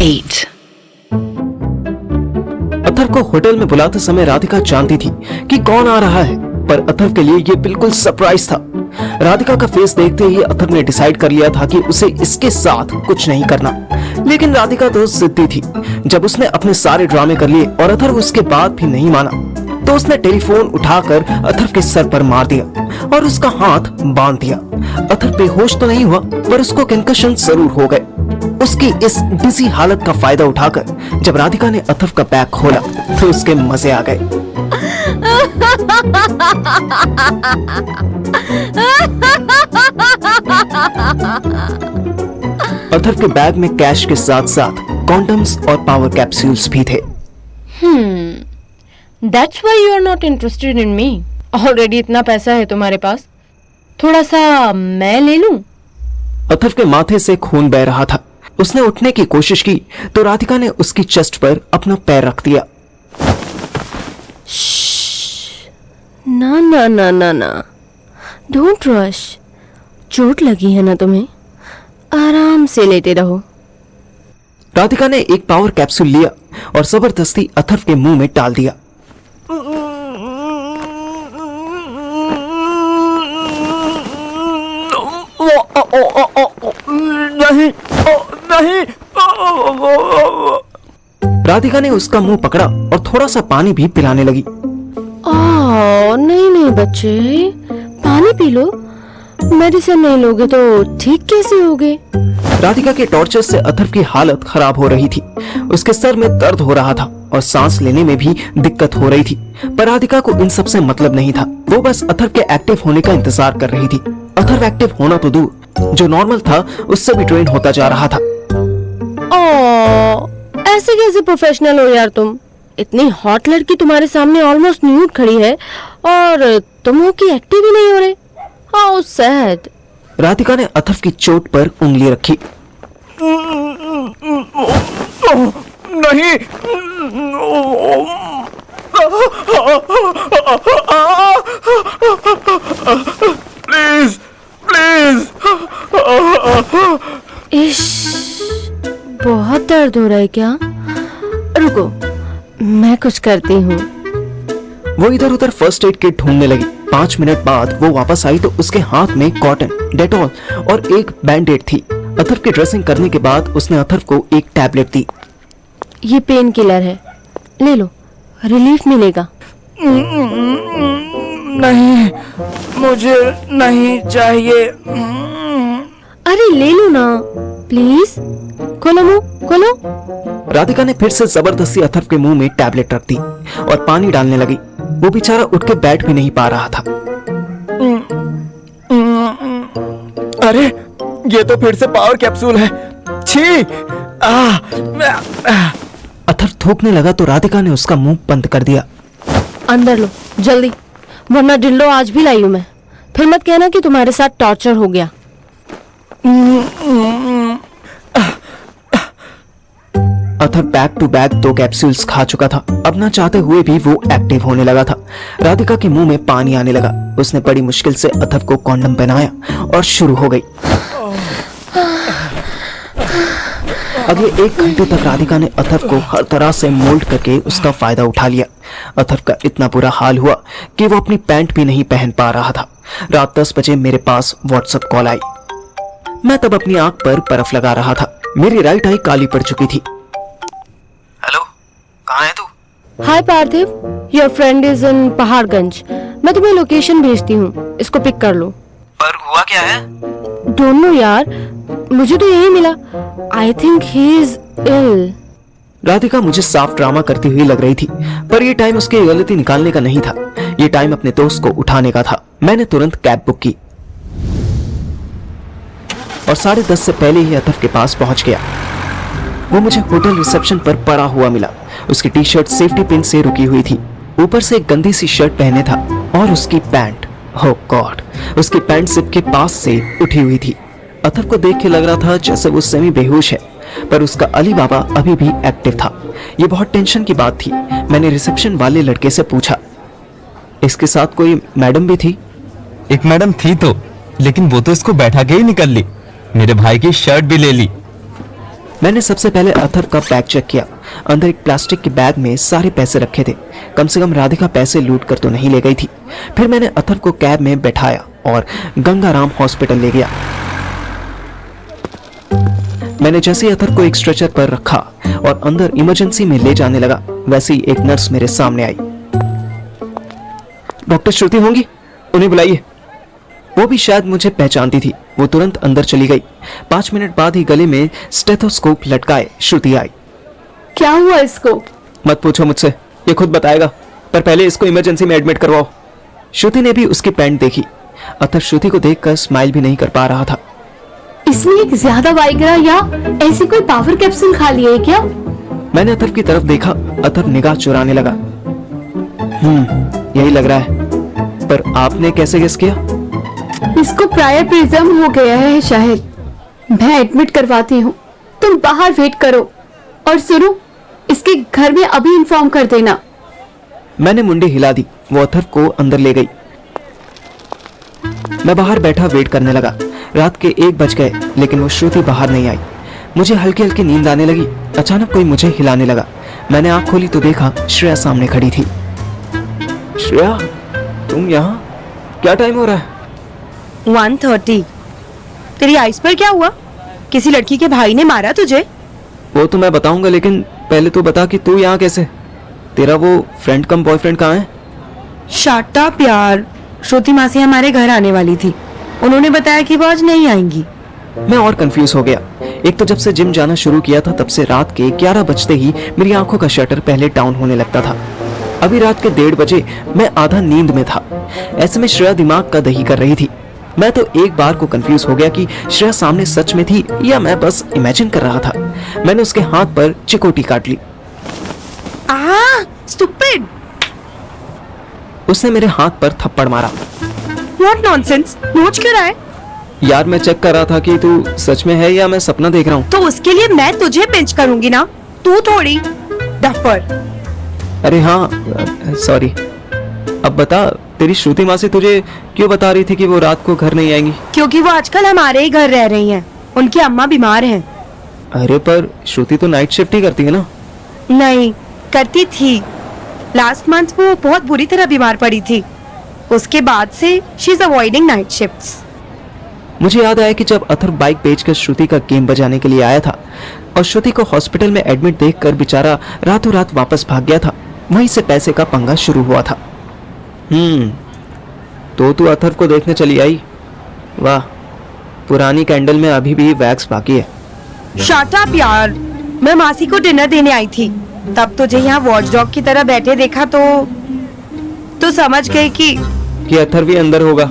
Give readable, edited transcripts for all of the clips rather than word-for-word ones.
8. अथर्व को होटल में बुलाते समय राधिका जानती थी कि कौन आ रहा है, पर अथर्व के लिए ये बिल्कुल सरप्राइज था। राधिका का फेस देखते ही अथर्व ने डिसाइड कर लिया था कि उसे इसके साथ कुछ नहीं करना। लेकिन राधिका तो जिद्दी थी। जब उसने अपने सारे ड्रामे कर लिए और अथर्व उसके बाद भी नहीं माना, तो उसने टेलीफोन उठाकर अथर्व के सर पर मार दिया और उसका हाथ बांध दिया। अथर्व बेहोश तो नहीं हुआ, पर उसको कंकशन जरूर हो गए। उसकी इस डिजी हालत का फायदा उठाकर जब राधिका ने अथर्व का बैग खोला, तो उसके मजे आ गए। अथर्व के बैग में कैश के साथ साथ कॉन्डम्स और पावर कैप्सूल्स भी थे। That's why you are not interested in me. Already इतना पैसा है तुम्हारे पास, थोड़ा सा मैं ले लूं? अथर्व के माथे से खून बह रहा था। उसने उठने की कोशिश की तो राधिका ने उसकी चेस्ट पर अपना पैर रख दिया। ना ना ना ना ना, डोंट रश। चोट लगी है ना तुम्हें, आराम से लेटे रहो। राधिका ने एक पावर कैप्सूल लिया और जबरदस्ती अथर्व के मुंह में डाल दिया। नहीं, नहीं। राधिका ने उसका मुंह पकड़ा और थोड़ा सा पानी भी पिलाने लगी। नहीं नहीं बच्चे, पानी पी लो। मेडिसिन नहीं लोगे तो ठीक कैसे होगे? राधिका के टॉर्चर से अथर्व की हालत खराब हो रही थी। उसके सर में दर्द हो रहा था और सांस लेने में भी दिक्कत हो रही थी, पर राधिका को इन सब से मतलब नहीं था। वो बस अथर्व के एक्टिव होने का इंतजार कर रही थी। अथर्व एक्टिव होना तो दूर, जो नॉर्मल था उससे भी ट्रेन होता जा रहा था। ऐसे कैसे प्रोफेशनल हो यार तुम? इतनी हॉट लड़की तुम्हारे सामने ऑलमोस्ट न्यूड खड़ी है और तुम हो कि एक्टिव ही नहीं हो रहे। How sad. राधिका ने अथर्व की चोट पर उंगली रखी। नहीं, प्लीज प्लीज। इश, बहुत दर्द हो रहा है क्या? रुको, मैं कुछ करती हूँ। वो इधर उधर फर्स्ट एड किट ढूंढने लगी। 5 मिनट बाद वो वापस आई तो उसके हाथ में कॉटन, डेटॉल और एक बैंडेड थी। अथर्व की ड्रेसिंग करने के बाद उसने अथर्व को एक टैबलेट दी। ये पेन किलर है, ले लो, रिलीफ मिलेगा। नहीं, मुझे नहीं चाहिए। अरे ले लो ना प्लीज, खोलो मुंह खोलो। राधिका ने फिर से जबरदस्ती अथर्व के मुंह में टैबलेट रख दी और पानी डालने लगी। वो बेचारा उठ के बैठ भी नहीं पा रहा था। अरे ये तो फिर से पावर कैप्सूल है। छी! अथर्व थूकने लगा तो राधिका ने उसका मुंह बंद कर दिया। अंदर लो जल्दी, वरना डिल्डो आज भी लाई हूं मैं। फिर मत कहना कि तुम्हारे साथ टॉर्चर हो गया। Atharv back to back 2 capsules खा चुका था। अब ना चाहते हुए भी वो एक्टिव होने लगा था। राधिका के मुंह में पानी आने लगा। उसने बड़ी मुश्किल से अथर्व को कॉन्डम पहनाया और शुरू हो गई। अगले 1 घंटे तक राधिका ने अथर्व को हर तरह से मोल्ड करके उसका फायदा उठा लिया। अथर्व का इतना बुरा हाल हुआ कि वो अपनी पैंट भी नहीं पहन पा रहा था। रात 10 बजे मेरे पास व्हाट्सएप कॉल आई। मैं तब अपनी आंख पर बर्फ लगा रहा था। मेरी राइट आई काली पड़ चुकी थी। हेलो, कहाँ है तू? Hi Parthiv, your friend is in Paharganj. मैं तुम्हें लोकेशन भेजती हूँ, इसको पिक कर लो। पर हुआ क्या है? डोंट नो यार, मुझे तो यही मिला। I think he is ill. Radhika मुझे साफ ड्रामा करती हुई लग रही थी, पर यह टाइम उसकी गलती निकालने का नहीं था। यह टाइम अपने दोस्त को उठाने का था। मैंने तुरंत कैब बुक की और 10:30 से पहले ही अथर्व के पास पहुंच गया। वो मुझे होटल रिसेप्शन पर पड़ा हुआ मिला। उसकी टी शर्ट सेफ्टी पिन से रुकी हुई थी, ऊपर से एक गंदी सी शर्ट पहने था और उसकी पैंट, ओह गॉड, उसकी पैंट जिप के पास से उठी हुई थी। अथर्व को देख के लग रहा था जैसे वो सेमी बेहोश है, पर उसका अली बाबा अभी भी एक्टिव था। ये बहुत टेंशन की बात थी। मैंने रिसेप्शन वाले लड़के से पूछा, इसके साथ कोई मैडम भी थी? एक मैडम थी तो, लेकिन वो तो इसको बैठा के ही निकल ली। मेरे भाई की शर्ट भी ले ली। मैंने सबसे पहले अथर्व का बैग चेक किया। अंदर एक प्लास्टिक के बैग में सारे पैसे रखे थे। कम से कम राधिका पैसे लूट कर तो नहीं ले गई थी। फिर मैंने अथर्व को कैब में बैठाया और गंगाराम हॉस्पिटल ले गया। मैंने जैसे ही अथर्व को एक स्ट्रेचर पर रखा और अंदर इमरजेंसी में ले जाने लगा, वैसे ही एक नर्स मेरे सामने आई। डॉक्टर श्रुति होंगी, उन्हें बुलाइए। वो भी शायद मुझे पहचानती थी। वो तुरंत अंदर चली गई। 5 मिनट बाद ही गले में स्टेथोस्कोप लटकाए श्रुति आई। क्या हुआ इसको? मत पूछो मुझसे, ये खुद बताएगा, पर पहले इसको इमरजेंसी में एडमिट करवाओ। श्रुति ने भी उसकी पैंट देखी। अथर्व श्रुति को देखकर स्माइल भी नहीं कर पा रहा था। इसने एक ज्यादा वाइग्रा या ऐसी कोई पावर कैप्सूल खा लिया है क्या? मैंने अथर्व की तरफ देखा। अथर्व निगाह चुराने लगा। यही लग रहा है, पर आपने कैसे गेस किया? इसको प्रायर प्रिज्म हो गया है शायद। मैं एडमिट करवाती हूँ, तुम बाहर वेट करो। और सुनो, इसके घर में अभी इन्फॉर्म कर देना। मैंने मुंडी हिला दी। वो अथर्व को अंदर ले गई। मैं बाहर बैठा वेट करने लगा। रात के 1 बज गए, लेकिन वो श्रुति बाहर नहीं आई। मुझे हल्की हल्की नींद आने लगी। अचानक कोई मुझे हिलाने लगा। मैंने आंख खोली तो देखा श्रेया सामने खड़ी थी। श्रेया, तुम यहाँ? क्या टाइम हो रहा है? 1:30। तेरी आइस पर क्या हुआ? किसी लड़की के भाई ने मारा तुझे? वो तो मैं बताऊंगा, लेकिन पहले तो बता कि तू यहाँ कैसे? तेरा वो फ्रेंड कम बॉयफ्रेंड कहाँ है? शट अप यार। श्रुति मासी हमारे घर आने वाली थी। उन्होंने बताया कि वो आज नहीं आएंगी। मैं और कंफ्यूज हो गया। एक तो जब से जिम जाना शुरू किया था, तब से रात के 11 बजते ही मेरी आंखों का शटर पहले डाउन होने लगता था। अभी रात के 1:30 बजे मैं आधा नींद में था। ऐसे में श्रेया दिमाग का दही कर रही थी। मैं तो एक बार को कंफ्यूज हो गया कि श्रेया सामने सच में थी या मैं बस इमेजिन कर रहा था। मैंने उसके हाथ पर चिकोटी काट ली। स्टूपिड! उसने मेरे हाथ पर थप्पड़ मारा। What nonsense! नोच क्यों रहा है? यार, मैं चेक कर रहा था कि तू सच में है या मैं सपना देख रहा हूँ। तो उसके लिए मैं तुझे पिंच करूंगी ना, तू थोड़ी। डफर! अरे हाँ, सॉरी। अब बता, तेरी श्रुति माँ से तुझे क्यों बता रही थी कि वो रात को घर नहीं आएंगी? क्योंकि वो आजकल हमारे ही घर रह रही हैं। उनकी अम्मा बीमार हैं। अरे पर श्रुति तो नाइट शिफ्ट ही करती है ना? नहीं, करती थी। लास्ट मंथ वो बहुत बुरी तरह बीमार पड़ी थी। उसके बाद से she is avoiding night shifts. मुझे याद आया कि जब अथर्व बाइक बेचकर श्रुति का गेम बजाने के लिए आया था और श्रुति को हॉस्पिटल में एडमिट देखकर बेचारा रातों रात वापस भाग गया था, वहीं से पैसे का पंगा शुरू हुआ था। तो तू अथर्व को देखने चली आई? वाह, पुरानी कैंडल में अभी भी वैक्स बाकी है। शट अप यार! मैं मासी को डिनर देने आई थी, तब तुझे यहाँ वॉचडॉग की तरह बैठे देखा तो समझ गई कि अथर्व भी अंदर होगा।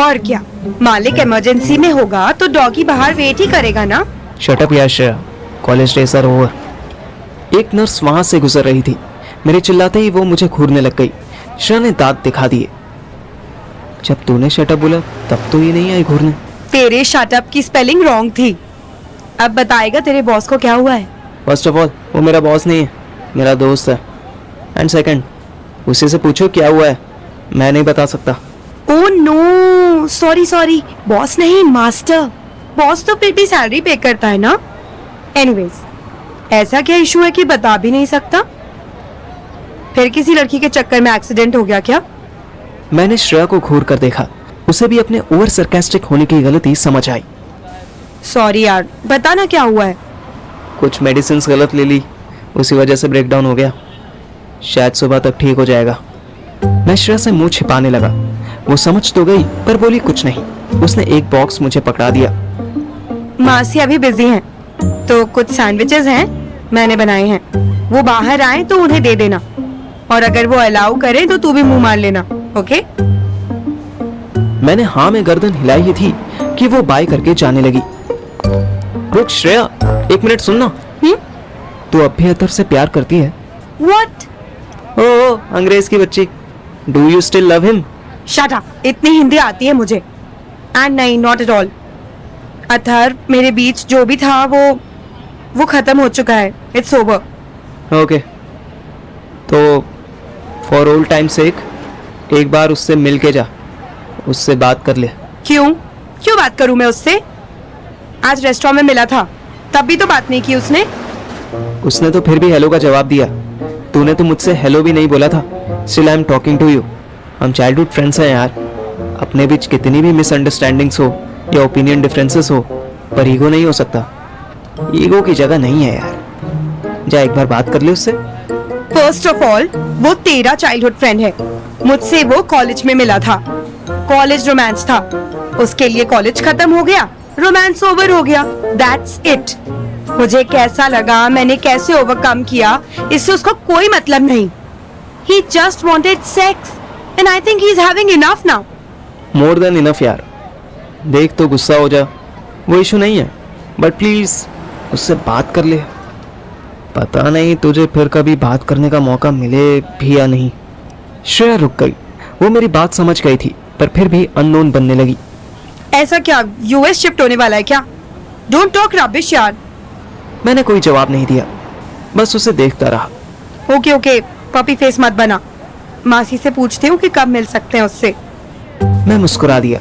और क्या, मालिक इमरजेंसी में होगा तो डॉगी बाहर वेट ही करेगा ना। शट अप यार Shreya, college days are over. एक नर्स वहां से गुजर रही थी। मेरे चिल्लाते ही वो मुझे घूरने लग गई। श्रेया ने दांत दिखा दिए। जब तूने शट अप बोला तब तो ये नहीं आई घूरने। तेरे शट अप की स्पेलिंग रॉन्ग थी। अब बताएगा तेरे बॉस को क्या हुआ है? फर्स्ट ऑफ ऑल, वो मेरा बॉस नहीं है, मेरा दोस्त है। एंड सेकंड, उसी से पूछो क्या हुआ है, मैं नहीं बता सकता। ओह नो, सॉरी, बॉस नहीं, मास्टर। बॉस तो फिर भी सैलरी पे करता है ना। एनीवेज, ऐसा क्या इशू है कि बता भी नहीं सकता? फिर किसी लड़की के चक्कर में एक्सीडेंट हो गया क्या? मैंने श्रेया को घूर कर देखा। उसे भी अपने ओवर सरकास्टिक होने की गलती समझ आई। सॉरी यार, बताना क्या हुआ है? कुछ मेडिसिन गलत ले ली, उसी वजह से ब्रेकडाउन हो गया। शायद सुबह तक ठीक हो जाएगा। मैं श्रेया से मुंह छिपाने लगा। वो समझ तो गई पर बोली कुछ नहीं। उसने एक बॉक्स मुझे पकड़ा दिया। मासी अभी बिजी हैं, तो कुछ सैंडविचेस हैं, मैंने बनाए हैं। वो बाहर आए तो उन्हें दे देना, और अगर वो अलाउ करे तो तू भी मुंह मार लेना, ओके? मैंने हाँ में गर्दन हिलाई ही थी कि वो बाय करके जाने लगी। रुक श्रेया, 1 मिनट सुनना। तू अब भी अथर्व से प्यार करती है? What? ओ अंग्रेज की बच्ची, do you still love him? Shut up! इतनी हिंदी आती है मुझे। एंड नहीं, नॉट एट ऑल। अथर्व, मेरे बीच जो भी था वो खत्म हो चुका है। It's over. ओके, तो फॉर ओल्ड टाइम सेक एक बार उससे मिल के जा, उससे बात कर ले। क्यों बात करूं मैं उससे? आज रेस्टोरेंट में मिला था, तब भी तो बात नहीं की उसने। उसने तो फिर भी हेलो का जवाब दिया। तूने तो मुझसे हेलो भी नहीं बोला था। Still I am talking to you. हम चाइल्डहुड फ्रेंड्स हैं यार। अपने बीच कितनी भी मिसअंडरस्टैंडिंग्स हो या ओपिनियन डिफरेंसेस हो, पर ईगो नहीं हो सकता। ईगो की जगह नहीं है यार। जा एक बार बात कर ले उससे। फर्स्ट ऑफ ऑल वो तेरा चाइल्डहुड फ्रेंड है। मुझसे वो कॉलेज में मिला था। कॉलेज रोमांस था। उसके लिए कॉलेज खत्म हो गया, रोमांस ओवर हो गया। That's it. मुझे कैसा लगा, मैंने कैसे ओवरकम किया, इससे उसका कोई मतलब नहीं। He just wanted sex and I think he's having enough now. More than enough यार। देख तो गुस्सा हो जा, वो इशू नहीं है, बट प्लीज उससे बात कर ले। पता नहीं तुझे फिर कभी बात करने का मौका मिले भी या नहीं। श्रेया रुक गई। वो मेरी बात समझ गई थी, पर फिर भी अननोन बनने लगी। ऐसा क्या यूएस शिफ्ट होने वाला है क्या? डोंट टॉक रबिश यार। मैंने कोई जवाब नहीं दिया, बस उसे देखता रहा। ओके ओके, पपी फेस मत बना। मासी से पूछती हूँ कि कब मिल सकते हैं उससे। मैं मुस्कुरा दिया।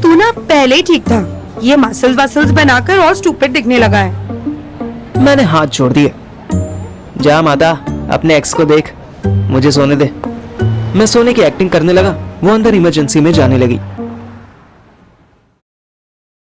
तू ना पहले ही ठीक था, ये मसल्स वसल्स बनाकर और स्टूपिड दिखने लगा है। मैंने हाथ जोड़ दिया। जा माता, अपने एक्स को देख, मुझे सोने दे। मैं सोने की एक्टिंग करने लगा। वो अंदर इमरजेंसी में जाने लगी।